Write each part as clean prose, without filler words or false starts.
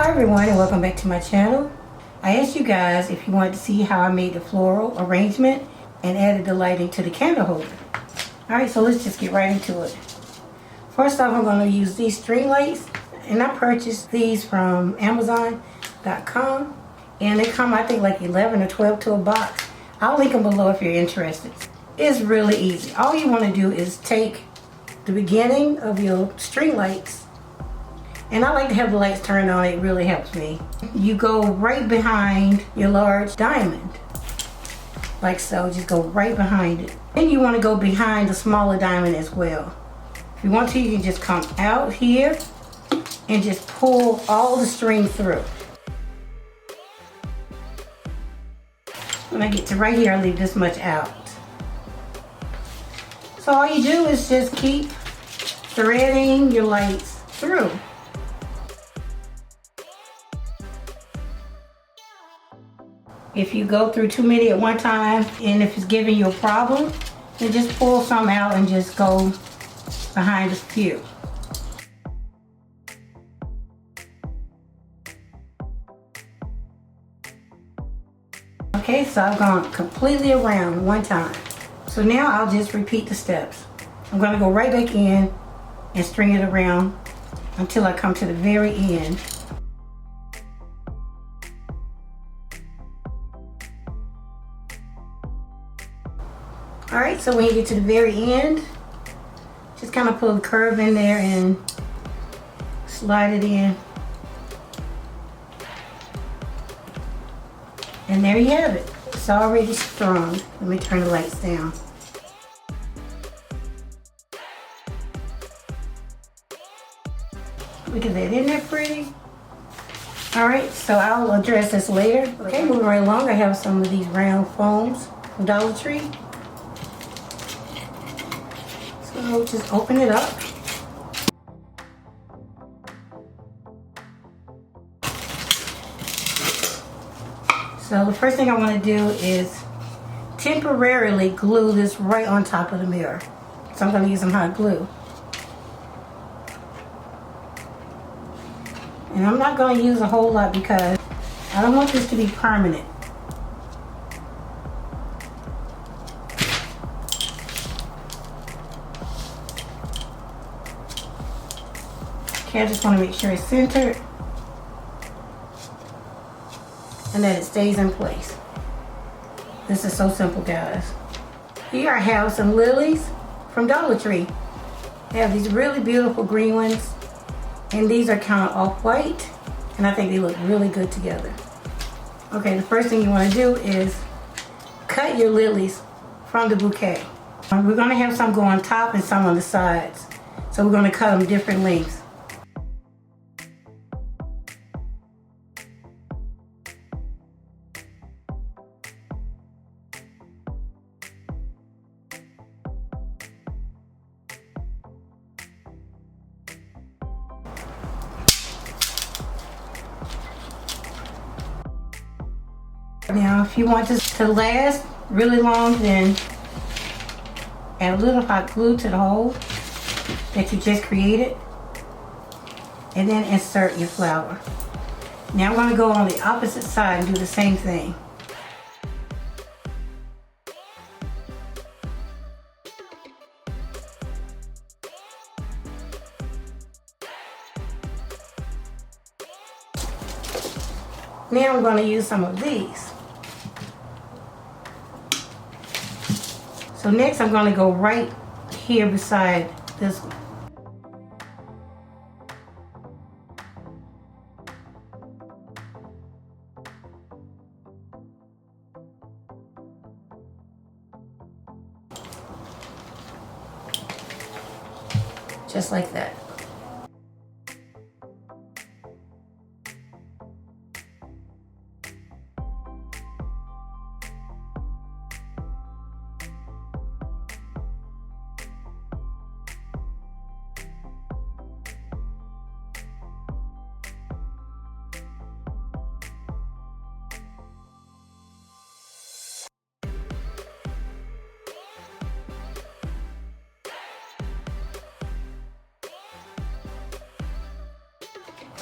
Hi everyone, and welcome back to my channel. I asked you guys if you wanted to see how I made the floral arrangement and added the lighting to the candle holder. Alright, so let's just get right into it. First off, I'm going to use these string lights, and I purchased these from Amazon.com, and they come, I think, like 11 or 12 to a box. I'll link them below if you're interested. It's really easy. All you want to do is take the beginning of your string lights, and I like to have the lights turned on. It really helps me. You go right behind your large diamond, like so. Just go right behind it. Then you want to go behind the smaller diamond as well. If you want to, you can just come out here and just pull all the string through. When I get to right here, I leave this much out. So all you do is just keep threading your lights through. If you go through too many at one time, and if it's giving you a problem, then just pull some out and just go behind a few. Okay, so I've gone completely around one time. So now I'll just repeat the steps. I'm going to go right back in and string it around until I come to the very end. Alright, so when you get to the very end, just kind of pull a curve in there and slide it in. And there you have it. It's already strung. Let me turn the lights down. Look at that, isn't that pretty? Alright, so I'll address this later. Okay, moving right along, I have some of these round foams from Dollar Tree. So just open it up. So the first thing I want to do is temporarily glue this right on top of the mirror. So I'm going to use some hot glue. And I'm not going to use a whole lot because I don't want this to be permanent. Okay, I just want to make sure it's centered and that it stays in place. This is so simple, guys. Here I have some lilies from Dollar Tree. They have these really beautiful green ones, and these are kind of off-white, and I think they look really good together. Okay, the first thing you want to do is cut your lilies from the bouquet. We're going to have some go on top and some on the sides, so we're going to cut them different lengths. Now, if you want this to last really long, then add a little hot glue to the hole that you just created, and then insert your flower. Now I'm going to go on the opposite side and do the same thing. Now I'm going to use some of these. So next I'm going to go right here beside this one. Just like that.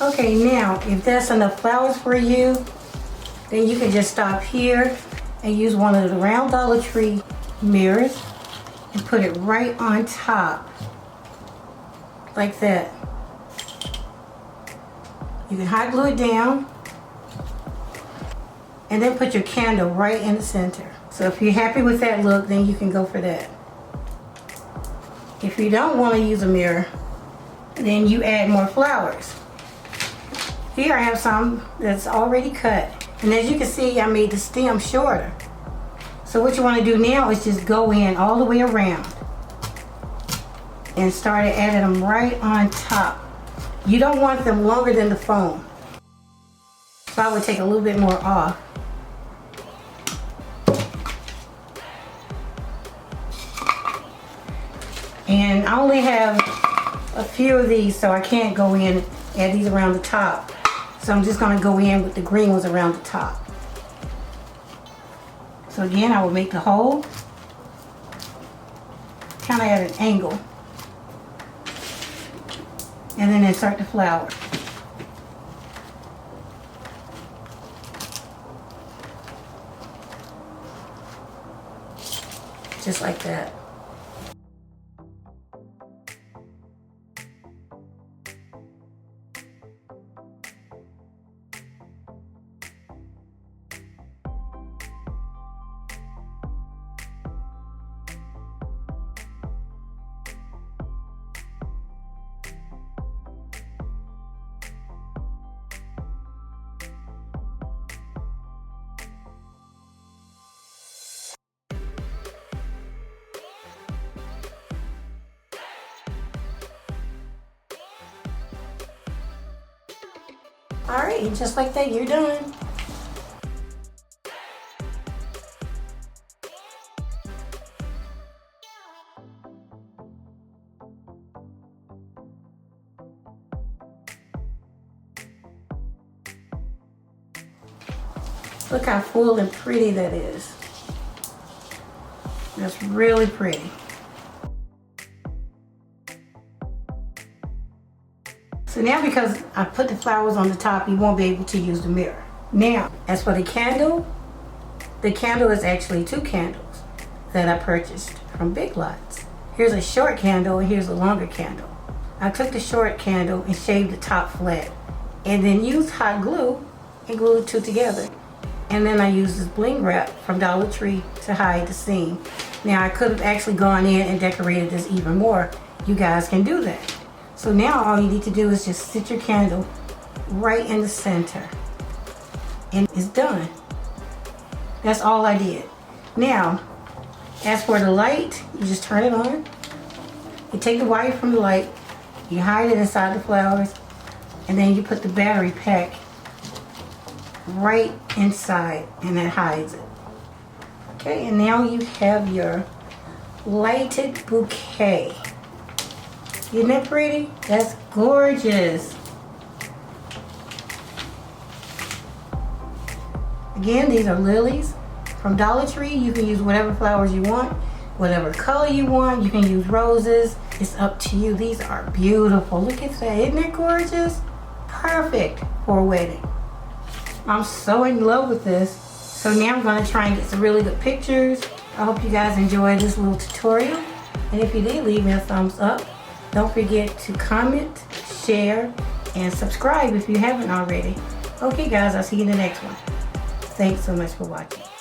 Okay, now if that's enough flowers for you, then you can just stop here and use one of the round Dollar Tree mirrors and put it right on top, like that. You can hot glue it down and then put your candle right in the center. So if you're happy with that look, then you can go for that. If you don't want to use a mirror, then you add more flowers. Here I have some that's already cut. And as you can see, I made the stem shorter. So what you want to do now is just go in all the way around and start adding them right on top. You don't want them longer than the foam. So I would take a little bit more off. And I only have a few of these, so I can't go in and add these around the top. So I'm just going to go in with the green ones around the top. So again, I will make the hole kind of at an angle. And then insert the flower. Just like that. Alright, and just like that, you're done. Look how full and pretty that is. That's really pretty. So now because I put the flowers on the top, you won't be able to use the mirror. Now, as for the candle is actually two candles that I purchased from Big Lots. Here's a short candle and here's a longer candle. I took the short candle and shaved the top flat and then used hot glue and glued the two together. And then I used this bling wrap from Dollar Tree to hide the seam. Now I could have actually gone in and decorated this even more. You guys can do that. So now all you need to do is just sit your candle right in the center. And it's done. That's all I did. Now, as for the light, you just turn it on. You take the wire from the light, you hide it inside the flowers, and then you put the battery pack right inside, and that hides it. Okay, and now you have your lighted bouquet. Isn't that pretty? That's gorgeous. Again, these are lilies from Dollar Tree. You can use whatever flowers you want, whatever color you want. You can use roses. It's up to you. These are beautiful. Look at that. Isn't that gorgeous? Perfect for a wedding. I'm so in love with this. So now I'm going to try and get some really good pictures. I hope you guys enjoyed this little tutorial. And if you did, leave me a thumbs up. Don't forget to comment, share, and subscribe if you haven't already. Okay guys, I'll see you in the next one. Thanks so much for watching.